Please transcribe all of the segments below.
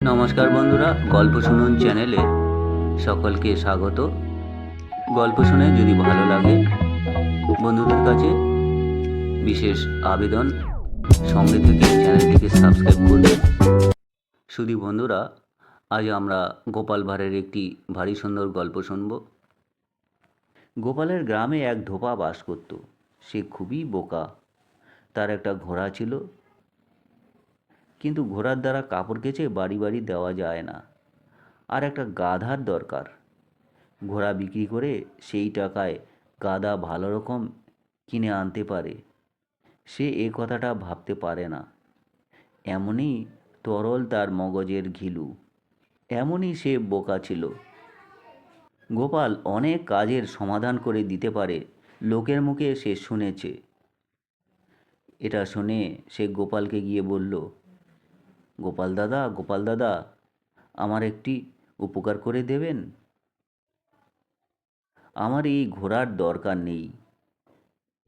নমস্কার বন্ধুরা, গল্প শুনুন চ্যানেলে সকলকে স্বাগত। গল্প শুনে যদি ভালো লাগে বন্ধুদের কাছে বিশেষ আবেদন, সঙ্গে থেকে চ্যানেলটিকে সাবস্ক্রাইব করবে। শুধু বন্ধুরা, আজ আমরা গোপাল ভাঁড়ের একটি ভারী সুন্দর গল্প শুনব। গোপালের গ্রামে এক ধোপা বাস করত। সে খুবই বোকা। তার একটা ঘোড়া ছিল, কিন্তু ঘোড়ার দ্বারা কাপড় কেচে বাড়ি বাড়ি দেওয়া যায় না। আর একটা গাধার দরকার। ঘোড়া বিক্রি করে সেই টাকায় গাধা ভালো রকম কিনে আনতে পারে। সে এ কথাটা ভাবতে পারে না। এমনই তরল তার মগজের ঘিলু। এমনই সে বোকা ছিল। গোপাল অনেক কাজের সমাধান করে দিতে পারে, লোকের মুখে সে শুনেছে। এটা শুনে সে গোপালকে গিয়ে বলল, গোপাল দাদা, আমার একটি উপকার করে দেবেন? আমার এই ঘোড়ার দরকার নেই,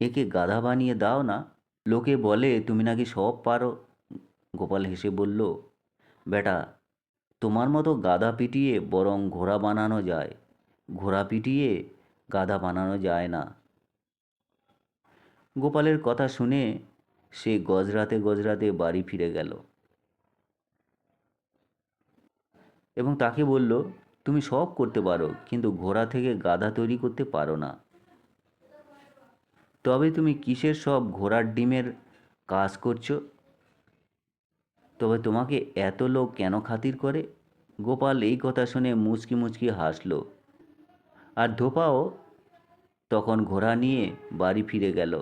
একে গাধা বানিয়ে দাও না। লোকে বলে তুমি নাকি সব পারো। গোপাল হেসে বলল, বেটা, তোমার মতো গাধা পিটিয়ে বরং ঘোড়া বানানো যায়, ঘোড়া পিটিয়ে গাধা বানানো যায় না। গোপালের কথা শুনে সে গজরাতে গজরাতে বাড়ি ফিরে গেল এবং তাকে বলল, তুমি সব করতে পারো, কিন্তু ঘোড়া থেকে গাধা তৈরি করতে পারো না। তবে তুমি কিসের সব ঘোড়ার ডিমের কাজ করছো? তবে তোমাকে এত লোক কেন খাতির করে? গোপাল এই কথা শুনে মুচকি মুচকি হাসল। আর ধোপাও তখন ঘোড়া নিয়ে বাড়ি ফিরে গেল।